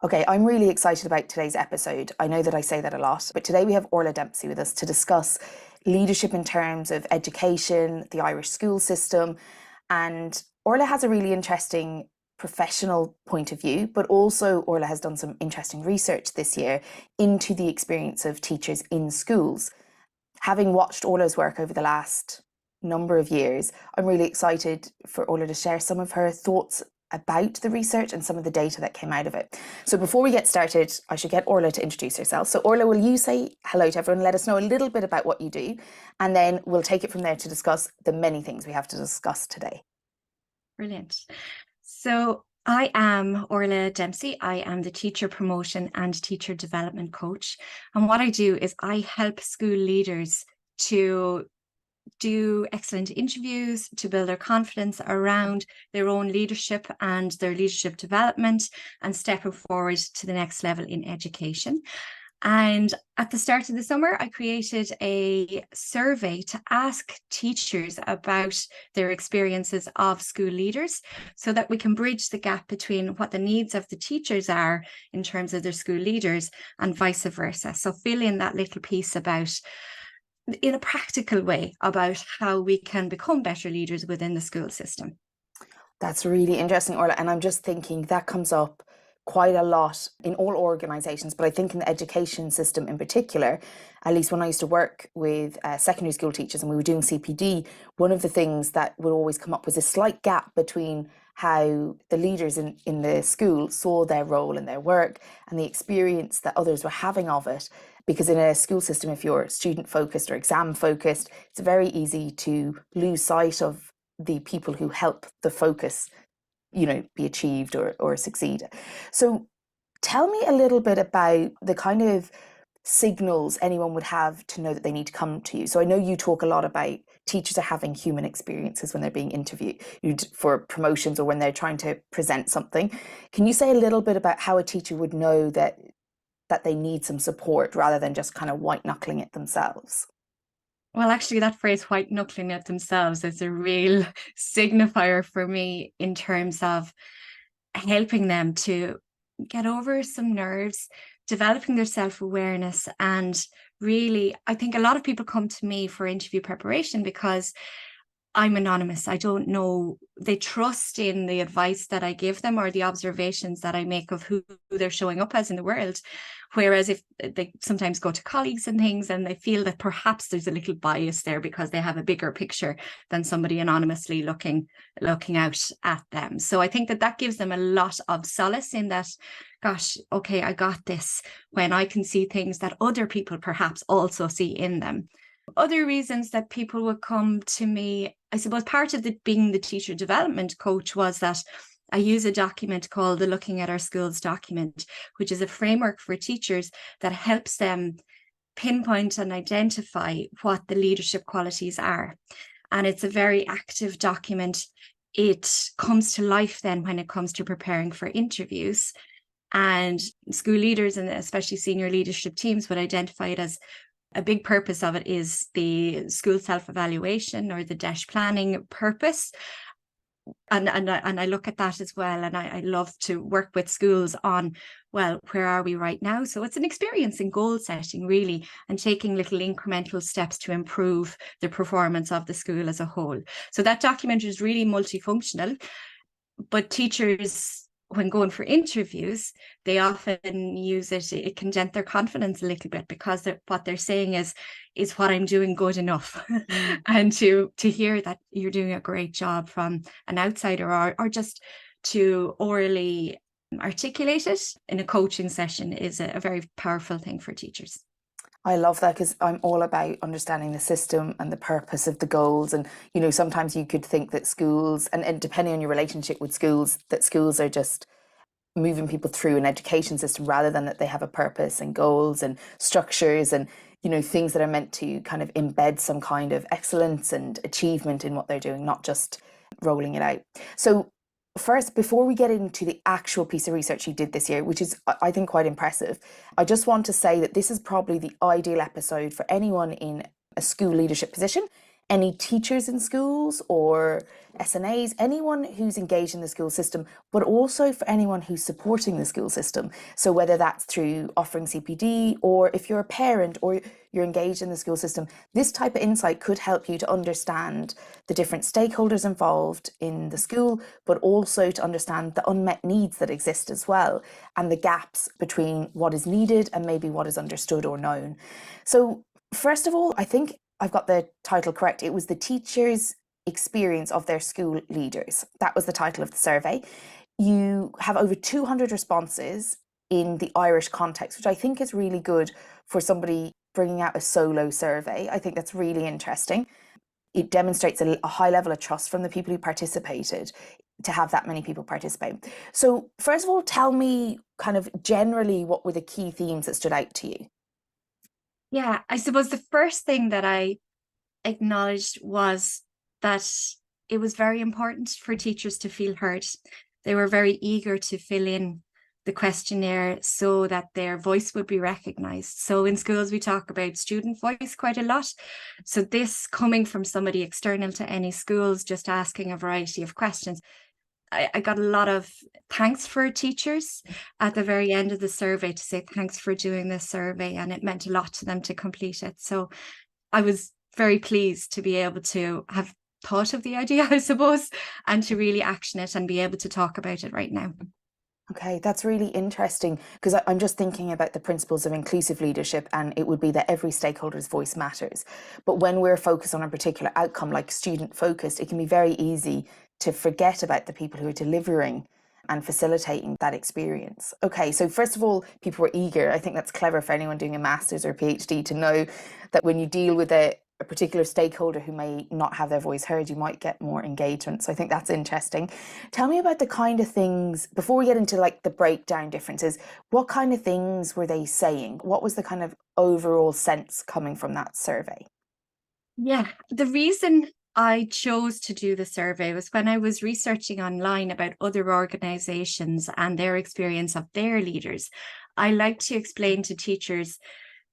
Okay, I'm really excited about today's episode. I know that I say that a lot, but today we have Orla Dempsey with us to discuss leadership in terms of education, the Irish school system, and Orla has a really interesting professional point of view, but also Orla has done some interesting research this year into the experience of teachers in schools. Having watched Orla's work over the last number of years, I'm really excited for Orla to share some of her thoughts about the research and some of the data that came out of it. So before we get started, I should get Orla to introduce herself. So Orla, will you say hello to everyone? Let us know a little bit about what you do, and then we'll take it from there to discuss the many things we have to discuss today. Brilliant. So I am Orla Dempsey. I am the teacher promotion and teacher development coach. And what I do is I help school leaders to do excellent interviews, to build their confidence around their own leadership and their leadership development and stepping forward to the next level in education. And at the start of the summer, I created a survey to ask teachers about their experiences of school leaders so that we can bridge the gap between what the needs of the teachers are in terms of their school leaders and vice versa. So fill in that little piece about, in a practical way, about how we can become better leaders within the school system. That's really interesting, Orla. And I'm just thinking that comes up quite a lot in all organisations, but I think in the education system in particular, at least when I used to work with secondary school teachers and we were doing CPD, one of the things that would always come up was a slight gap between how the leaders in the school saw their role and their work and the experience that others were having of it. Because in a school system, if you're student focused or exam focused, it's very easy to lose sight of the people who help the focus be achieved or succeed. So tell me a little bit about the kind of signals anyone would have to know that they need to come to you. So I know you talk a lot about teachers are having human experiences when they're being interviewed for promotions or when they're trying to present something. Can you say a little bit about how a teacher would know that they need some support rather than just kind of white knuckling it themselves? Well, actually, that phrase, white knuckling it themselves, is a real signifier for me in terms of helping them to get over some nerves, developing their self-awareness. And really, I think a lot of people come to me for interview preparation because I'm anonymous. I don't know. They trust in the advice that I give them or the observations that I make of who they're showing up as in the world. Whereas if they sometimes go to colleagues and things and they feel that perhaps there's a little bias there because they have a bigger picture than somebody anonymously looking out at them. So I think that gives them a lot of solace in that, gosh, okay, I got this, when I can see things that other people perhaps also see in them. Other reasons that people would come to me, I suppose part of being the teacher development coach was that I use a document called the Looking at Our Schools document, which is a framework for teachers that helps them pinpoint and identify what the leadership qualities are. And it's a very active document. It comes to life then when it comes to preparing for interviews. And school leaders and especially senior leadership teams would identify it as a big purpose of it is the school self-evaluation or the DESH planning purpose. And I look at that as well. And I love to work with schools on, well, where are we right now? So it's an experience in goal setting, really, and taking little incremental steps to improve the performance of the school as a whole. So that document is really multifunctional, but teachers, when going for interviews, they often use it. It can dent their confidence a little bit because what they're saying is what I'm doing good enough? And to hear that you're doing a great job from an outsider or just to orally articulate it in a coaching session is a very powerful thing for teachers. I love that because I'm all about understanding the system and the purpose of the goals. And, sometimes you could think that schools, and depending on your relationship with schools, that schools are just moving people through an education system rather than that they have a purpose and goals and structures and, things that are meant to kind of embed some kind of excellence and achievement in what they're doing, not just rolling it out. So first, before we get into the actual piece of research you did this year, which is, I think, quite impressive, I just want to say that this is probably the ideal episode for anyone in a school leadership position, any teachers in schools or SNAs, anyone who's engaged in the school system, but also for anyone who's supporting the school system. So whether that's through offering CPD, or if you're a parent or you're engaged in the school system, this type of insight could help you to understand the different stakeholders involved in the school, but also to understand the unmet needs that exist as well, and the gaps between what is needed and maybe what is understood or known. So first of all, I think I've got the title correct. It was the teachers' experience of their school leaders. That was the title of the survey. You have over 200 responses in the Irish context, which I think is really good for somebody bringing out a solo survey. I think that's really interesting. It demonstrates a high level of trust from the people who participated to have that many people participate. So first of all, tell me kind of generally what were the key themes that stood out to you? Yeah, I suppose the first thing that I acknowledged was that it was very important for teachers to feel heard. They were very eager to fill in the questionnaire so that their voice would be recognized. So in schools, we talk about student voice quite a lot. So this coming from somebody external to any schools, just asking a variety of questions. I got a lot of thanks for teachers at the very end of the survey to say thanks for doing this survey, and it meant a lot to them to complete it. So I was very pleased to be able to have thought of the idea, I suppose, and to really action it and be able to talk about it right now. Okay, that's really interesting, because I'm just thinking about the principles of inclusive leadership, and it would be that every stakeholder's voice matters. But when we're focused on a particular outcome, like student focused, it can be very easy to forget about the people who are delivering and facilitating that experience. Okay, so first of all, people were eager. I think that's clever for anyone doing a master's or a PhD to know that when you deal with a particular stakeholder who may not have their voice heard, you might get more engagement. So I think that's interesting. Tell me about the kind of things, before we get into like the breakdown differences, what kind of things were they saying? What was the kind of overall sense coming from that survey? Yeah, the reason I chose to do the survey was when I was researching online about other organizations and their experience of their leaders. I like to explain to teachers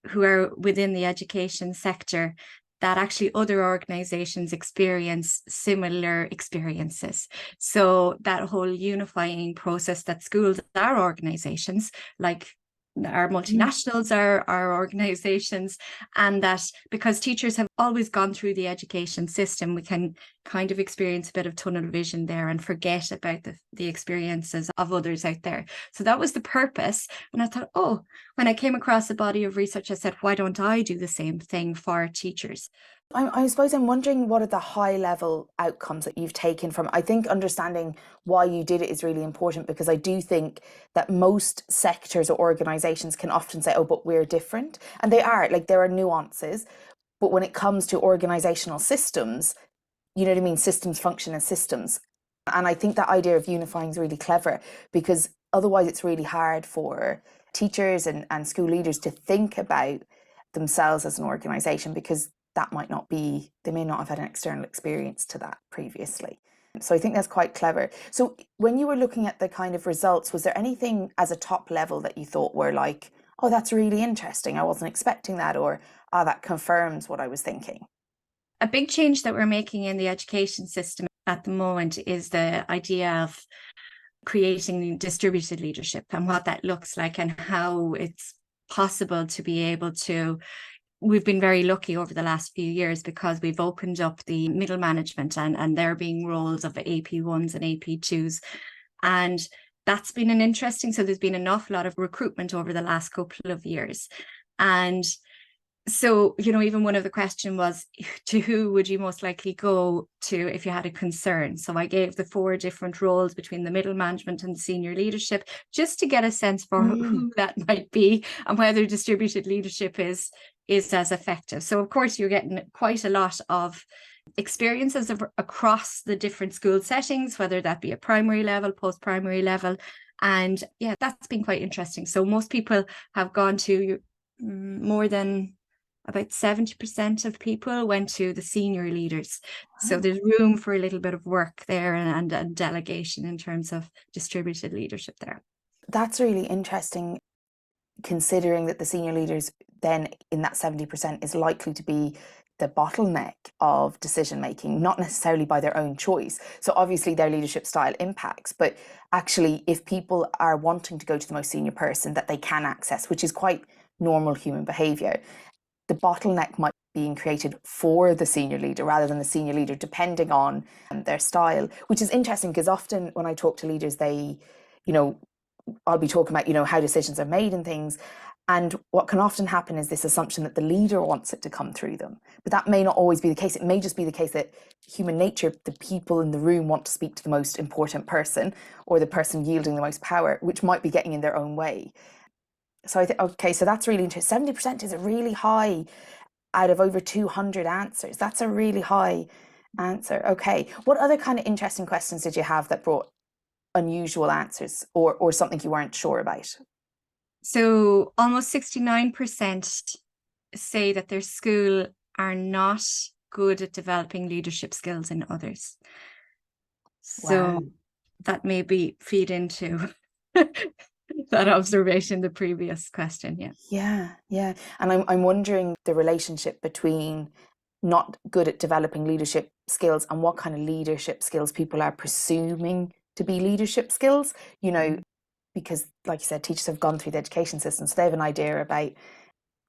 who are within the education sector that actually other organizations experience similar experiences. So that whole unifying process that schools are organizations, like our multinationals are our organizations, and that because teachers have always gone through the education system, we can kind of experience a bit of tunnel vision there and forget about the experiences of others out there. So that was the purpose. And I thought, oh, when I came across a body of research, I said, why don't I do the same thing for teachers? I suppose I'm wondering, what are the high level outcomes that you've taken from it? I think understanding why you did it is really important, because I do think that most sectors or organizations can often say, oh, but we're different. And they are, like, there are nuances. But when it comes to organizational systems, you know what I mean? Systems function as systems. And I think that idea of unifying is really clever, because otherwise it's really hard for teachers and school leaders to think about themselves as an organization, because that might not be, they may not have had an external experience to that previously. So I think that's quite clever. So when you were looking at the kind of results, was there anything as a top level that you thought were like, oh, that's really interesting, I wasn't expecting that, or oh, that confirms what I was thinking? A big change that we're making in the education system at the moment is the idea of creating distributed leadership and what that looks like and how it's possible to be able to. We've been very lucky over the last few years because we've opened up the middle management, and there being roles of AP1s and AP2s. And that's been an interesting, so there's been an awful lot of recruitment over the last couple of years. And so, even one of the questions was, to who would you most likely go to if you had a concern? So I gave the 4 different roles between the middle management and the senior leadership, just to get a sense for who that might be and whether distributed leadership is as effective. So of course, you're getting quite a lot of experiences across the different school settings, whether that be a primary level, post-primary level. And yeah, that's been quite interesting. So most people have gone to more than about 70% of people went to the senior leaders. Wow. So there's room for a little bit of work there and delegation in terms of distributed leadership there. That's really interesting, considering that the senior leaders then in that 70% is likely to be the bottleneck of decision making, not necessarily by their own choice. So obviously their leadership style impacts, but actually if people are wanting to go to the most senior person that they can access, which is quite normal human behavior, the bottleneck might be being created for the senior leader rather than the senior leader, depending on their style, which is interesting because often when I talk to leaders, they, I'll be talking about, how decisions are made and things. And what can often happen is this assumption that the leader wants it to come through them. But that may not always be the case. It may just be the case that human nature, the people in the room want to speak to the most important person or the person yielding the most power, which might be getting in their own way. So I think, okay, so that's really interesting. 70% is a really high out of over 200 answers. That's a really high answer. Okay. What other kind of interesting questions did you have that brought unusual answers or something you weren't sure about? So almost 69% say that their school are not good at developing leadership skills in others. So Wow. that maybe feed into that observation, the previous question. Yeah. And I'm wondering the relationship between not good at developing leadership skills and what kind of leadership skills people are presuming to be leadership skills, because like you said, teachers have gone through the education system, so they have an idea about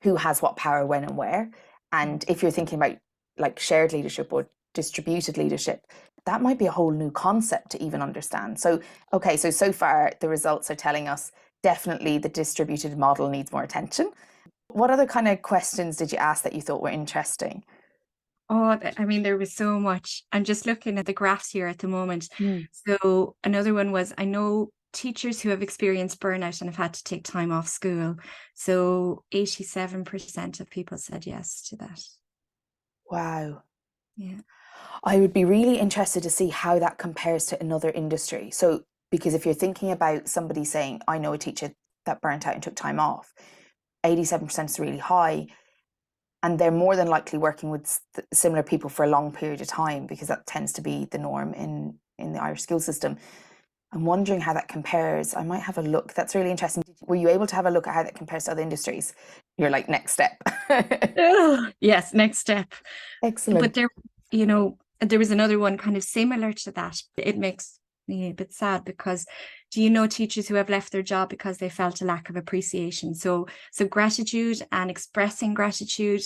who has what power, when and where. And if you're thinking about like shared leadership or distributed leadership, that might be a whole new concept to even understand. So, okay, so far the results are telling us definitely the distributed model needs more attention. What other kind of questions did you ask that you thought were interesting? Oh, I mean, there was so much. I'm just looking at the graphs here at the moment. Mm. So another one was, I know teachers who have experienced burnout and have had to take time off school. So 87% of people said yes to that. Wow. Yeah. I would be really interested to see how that compares to another industry. So, because if you're thinking about somebody saying, I know a teacher that burnt out and took time off, 87% is really high. And they're more than likely working with similar people for a long period of time because that tends to be the norm in the Irish school system. I'm wondering how that compares. I might have a look. That's really interesting. Were you able to have a look at how that compares to other industries? You're like, next step. Yes, next step. But Excellent. there was another one kind of similar to that. It makes me a bit sad because do you know teachers who have left their job because they felt a lack of appreciation? So gratitude and expressing gratitude,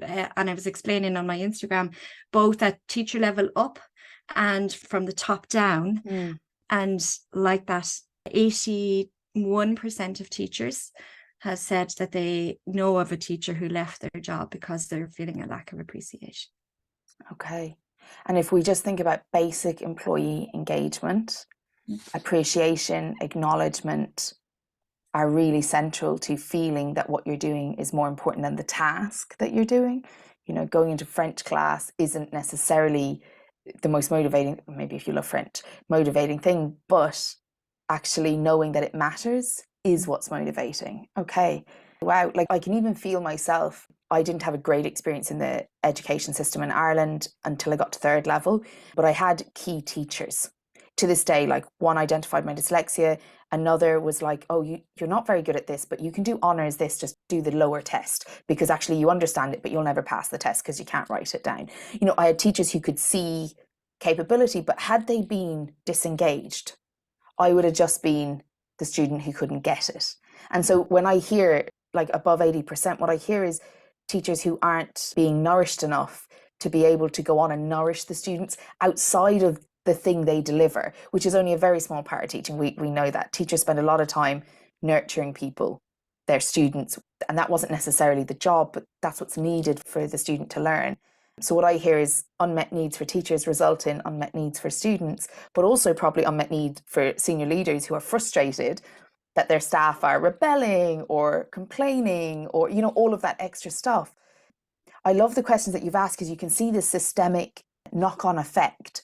and I was explaining on my Instagram, both at teacher level up and from the top down. Mm. And like that, 81% of teachers has said that they know of a teacher who left their job because they're feeling a lack of appreciation. Okay. And if we just think about basic employee engagement, appreciation, acknowledgement are really central to feeling that what you're doing is more important than the task that you're doing. Going into French class isn't necessarily the most motivating, maybe if you love French, motivating thing, but actually knowing that it matters is what's motivating. Okay. Wow. Like I can even feel myself. I didn't have a great experience in the education system in Ireland until I got to third level, but I had key teachers. To this day, like one identified my dyslexia, another was like, oh, you're not very good at this, but you can do honours this, just do the lower test because actually you understand it, but you'll never pass the test because you can't write it down. I had teachers who could see capability, but had they been disengaged, I would have just been the student who couldn't get it. And so when I hear like above 80%, what I hear is teachers who aren't being nourished enough to be able to go on and nourish the students outside of the thing they deliver, which is only a very small part of teaching. We know that teachers spend a lot of time nurturing people, their students, and that wasn't necessarily the job, but that's what's needed for the student to learn. So what I hear is unmet needs for teachers result in unmet needs for students, but also probably unmet need for senior leaders who are frustrated that their staff are rebelling or complaining or, all of that extra stuff. I love the questions that you've asked because you can see the systemic knock-on effect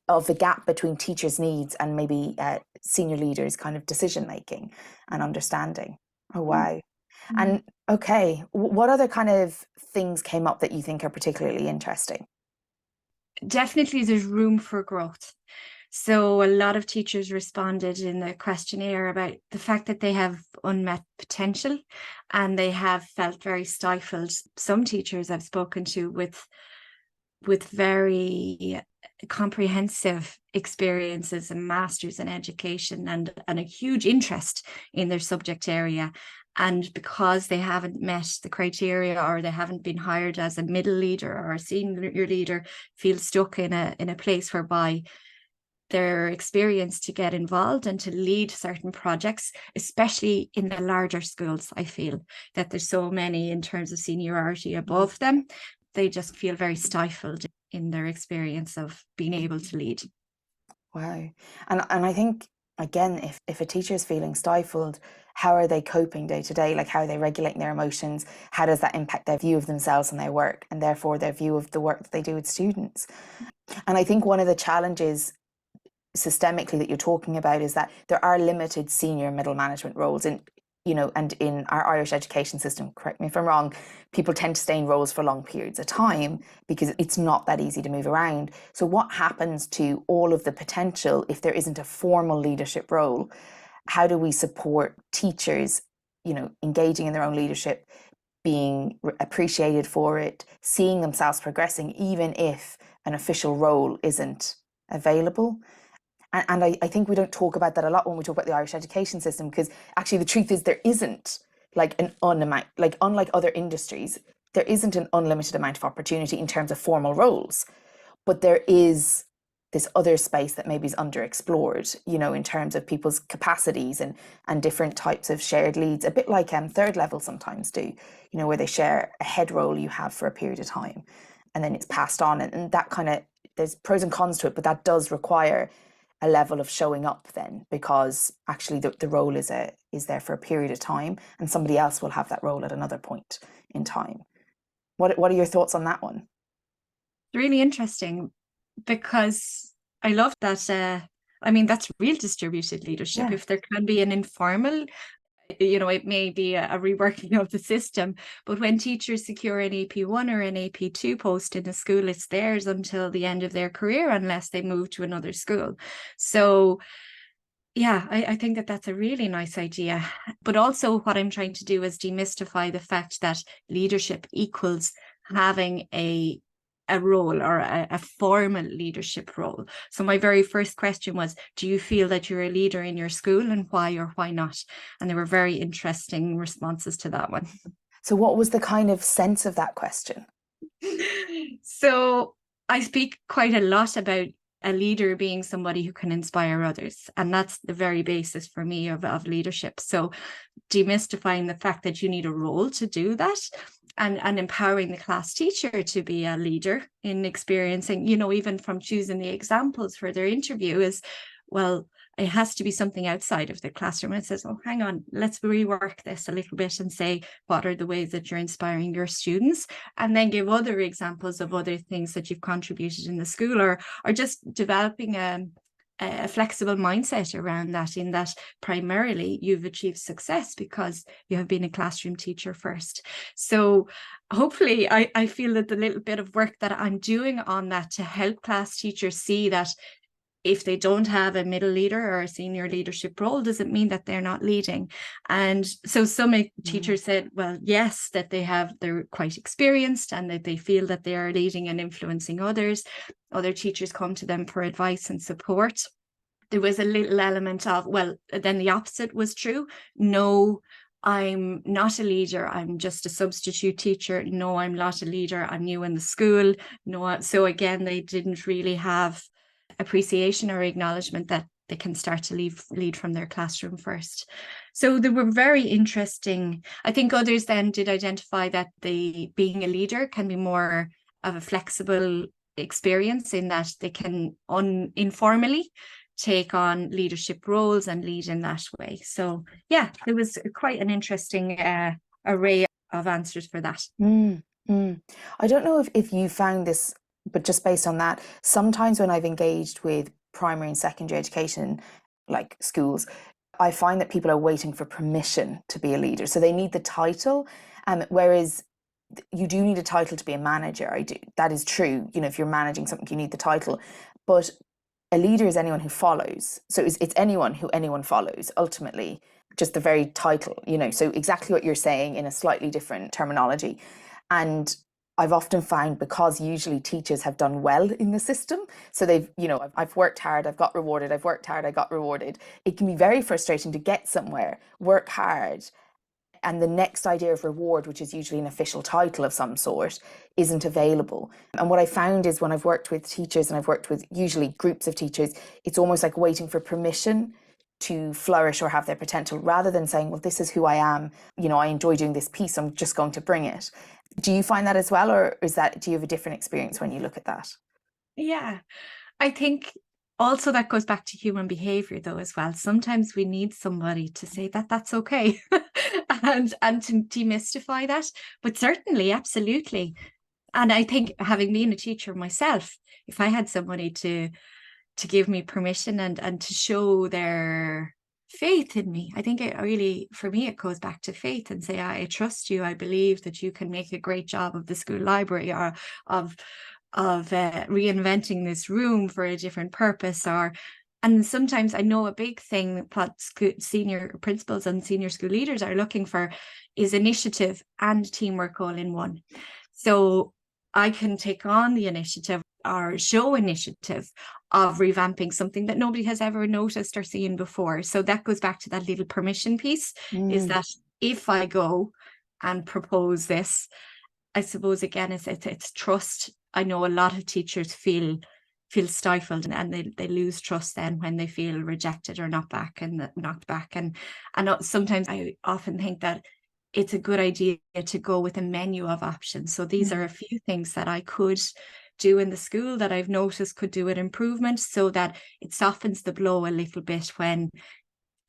of the gap between teachers' needs and maybe senior leaders' kind of decision-making and understanding. Oh, wow. And okay, what other kind of things came up that you think are particularly interesting? Definitely there's room for growth. So a lot of teachers responded in the questionnaire about the fact that they have unmet potential and they have felt very stifled. Some teachers I've spoken to with very comprehensive experiences and masters in education and a huge interest in their subject area. And because they haven't met the criteria or they haven't been hired as a middle leader or a senior leader, feel stuck in a place whereby their experience to get involved and to lead certain projects, especially in the larger schools. I feel that there's so many in terms of seniority above them. They just feel very stifled in their experience of being able to lead. Wow. And I think, again, if a teacher is feeling stifled, how are they coping day to day? Like, how are they regulating their emotions? How does that impact their view of themselves and their work, and therefore their view of the work that they do with students? And I think one of the challenges systemically that you're talking about is that there are limited senior middle management roles in, and in our Irish education system, correct me if I'm wrong, people tend to stay in roles for long periods of time because it's not that easy to move around. So what happens to all of the potential if there isn't a formal leadership role? How do we support teachers, engaging in their own leadership, being appreciated for it, seeing themselves progressing, even if an official role isn't available? And I think we don't talk about that a lot when we talk about the Irish education system, because actually the truth is there isn't like unlike other industries, there isn't an unlimited amount of opportunity in terms of formal roles, but there is this other space that maybe is underexplored, in terms of people's capacities and different types of shared leads, a bit like third level sometimes do, where they share a head role you have for a period of time and then it's passed on. And that kind of, there's pros and cons to it, but that does require a level of showing up then, because actually the role is there for a period of time and somebody else will have that role at another point in time. What are your thoughts on that one? Really interesting, because I love that. That's real distributed leadership. Yeah. If there can be an informal, it may be a reworking of the system, but when teachers secure an AP1 or an AP2 post in a school, it's theirs until the end of their career, unless they move to another school. So yeah, I think that that's a really nice idea. But also what I'm trying to do is demystify the fact that leadership equals having a role or a formal leadership role. So my very first question was, do you feel that you're a leader in your school, and why or why not? And there were very interesting responses to that one. So what was the kind of sense of that question? So I speak quite a lot about a leader being somebody who can inspire others. And that's the very basis for me of leadership. So demystifying the fact that you need a role to do that, and empowering the class teacher to be a leader in experiencing, even from choosing the examples for their interview is, well, it has to be something outside of the classroom. And it says, oh, hang on, let's rework this a little bit and say, what are the ways that you're inspiring your students? And then give other examples of other things that you've contributed in the school, or just developing a flexible mindset around that, in that primarily you've achieved success because you have been a classroom teacher first. So hopefully I feel that the little bit of work that I'm doing on that to help class teachers see that if they don't have a middle leader or a senior leadership role, doesn't mean that they're not leading. And so some teachers said, well, yes, that they're quite experienced and that they feel that they are leading and influencing others. Other teachers come to them for advice and support. There was a little element of, well, then the opposite was true. No, I'm not a leader. I'm just a substitute teacher. No, I'm not a leader. I'm new in the school. No, so again, they didn't really have appreciation or acknowledgement that they can start to lead from their classroom first. So they were very interesting. I think others then did identify that being a leader can be more of a flexible experience, in that they can informally take on leadership roles and lead in that way. So yeah, it was quite an interesting array of answers for that. I don't know if you found this, but just based on that, sometimes when I've engaged with primary and secondary education, like schools, I find that people are waiting for permission to be a leader. So they need the title, whereas you do need a title to be a manager. That is true. If you're managing something, you need the title. But a leader is anyone who follows. So it's anyone who anyone follows, ultimately, just the very title, so exactly what you're saying in a slightly different terminology. And I've often found, because usually teachers have done well in the system, so they've, I've worked hard, I've got rewarded, I've worked hard, I got rewarded. It can be very frustrating to get somewhere, work hard, and the next idea of reward, which is usually an official title of some sort, isn't available. And what I found is, when I've worked with teachers, and I've worked with usually groups of teachers, it's almost like waiting for permission to flourish or have their potential, rather than saying, well, this is who I am, I enjoy doing this piece, I'm just going to bring it. Do you find that as well, or do you have a different experience when you look at that? Yeah, I think also that goes back to human behavior though as well. Sometimes we need somebody to say that that's okay and to demystify that. But certainly, absolutely. And I think, having been a teacher myself, if I had somebody to give me permission and to show their faith in me, I think it really, for me, it goes back to faith, and say, I trust you, I believe that you can make a great job of the school library, or of reinventing this room for a different purpose. And sometimes I know a big thing what senior principals and senior school leaders are looking for is initiative and teamwork all in one. So I can take on the initiative or show initiative of revamping something that nobody has ever noticed or seen before. So that goes back to that little permission piece, is that if I go and propose this, I suppose, again, it's trust. I know a lot of teachers feel stifled, and they lose trust then when they feel rejected or knocked back. And sometimes I often think that it's a good idea to go with a menu of options. So these are a few things that I could do in the school that I've noticed could do an improvement, so that it softens the blow a little bit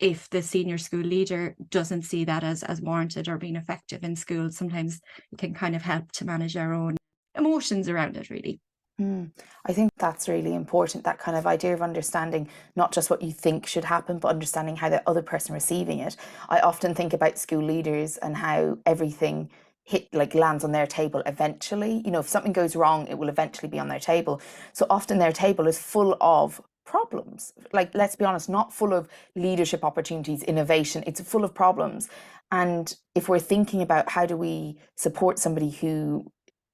if the senior school leader doesn't see that as warranted or being effective in school. Sometimes it can kind of help to manage our own emotions around it, really. I think that's really important, that kind of idea of understanding not just what you think should happen, but understanding how the other person receiving it. I often think about school leaders and how everything lands on their table eventually. If something goes wrong, it will eventually be on their table. So often their table is full of problems. Let's be honest, not full of leadership opportunities, innovation. It's full of problems. And if we're thinking about how do we support somebody who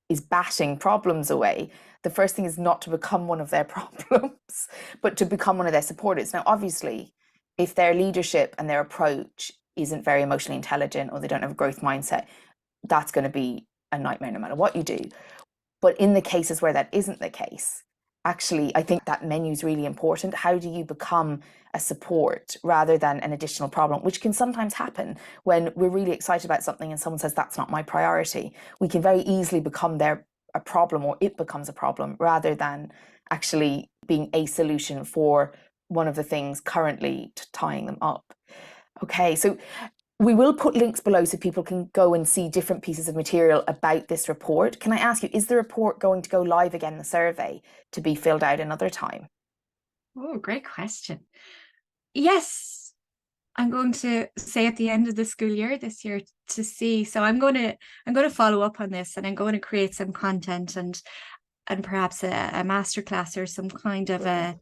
is batting problems away, the first thing is not to become one of their problems, but to become one of their supporters. Now, obviously, if their leadership and their approach isn't very emotionally intelligent, or they don't have a growth mindset, that's going to be a nightmare no matter what you do. But in the cases where that isn't the case, actually, I think that menu is really important. How do you become a support rather than an additional problem, which can sometimes happen when we're really excited about something and someone says, that's not my priority. We can very easily become a problem, or it becomes a problem, rather than actually being a solution for one of the things currently tying them up. Okay, so we will put links below so people can go and see different pieces of material about this report. Can I ask you, is the report going to go live again, the survey, to be filled out another time? Oh, great question. Yes, I'm going to say at the end of the school year this year to see. So I'm going to follow up on this, and I'm going to create some content and perhaps a masterclass or some kind of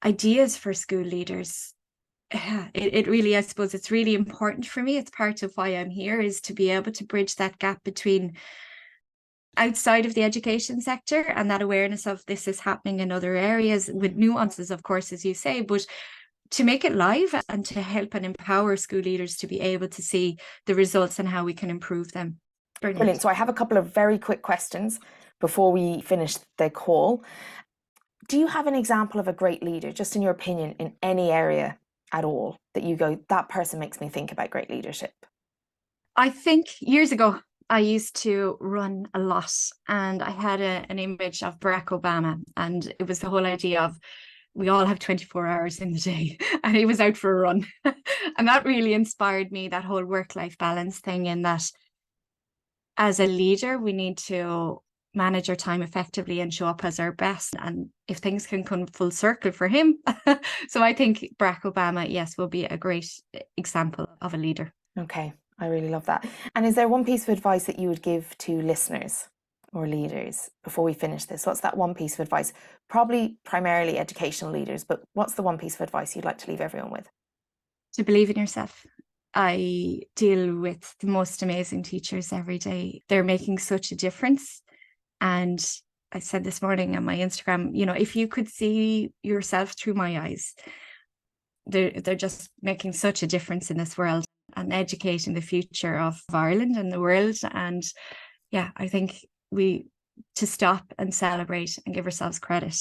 ideas for school leaders. It really, I suppose it's really important for me. It's part of why I'm here, is to be able to bridge that gap between outside of the education sector and that awareness of this is happening in other areas, with nuances, of course, as you say, but to make it live and to help and empower school leaders to be able to see the results and how we can improve them. Brilliant. So I have a couple of very quick questions before we finish the call. Do you have an example of a great leader, just in your opinion, in any area at all, that you go, that person makes me think about great leadership? I think years ago, I used to run a lot, and I had an image of Barack Obama, and it was the whole idea of we all have 24 hours in the day, and he was out for a run. And that really inspired me, that whole work-life balance thing, in that as a leader, we need to manage our time effectively and show up as our best. And if things can come full circle for him. So I think Barack Obama, yes, will be a great example of a leader. Okay, I really love that. And is there one piece of advice that you would give to listeners or leaders, before we finish this, what's that one piece of advice? Probably primarily educational leaders, but what's the one piece of advice you'd like to leave everyone with? To believe in yourself. I deal with the most amazing teachers every day. They're making such a difference. And I said this morning on my Instagram, if you could see yourself through my eyes, they're just making such a difference in this world and educating the future of Ireland and the world. And yeah, I think to stop and celebrate and give ourselves credit,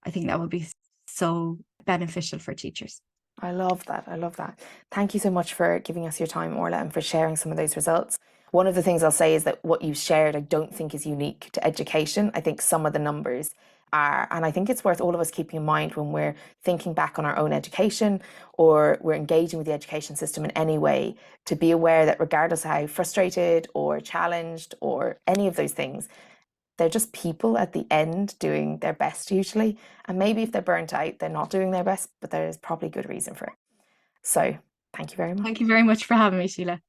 I think that would be so beneficial for teachers. I love that. I love that. Thank you so much for giving us your time, Orla, and for sharing some of those results. One of the things I'll say is that what you shared, I don't think is unique to education. I think some of the numbers are, and I think it's worth all of us keeping in mind when we're thinking back on our own education or we're engaging with the education system in any way, to be aware that regardless of how frustrated or challenged or any of those things, they're just people at the end doing their best usually. And maybe if they're burnt out, they're not doing their best, but there's probably good reason for it. So thank you very much. Thank you very much for having me, Sheila.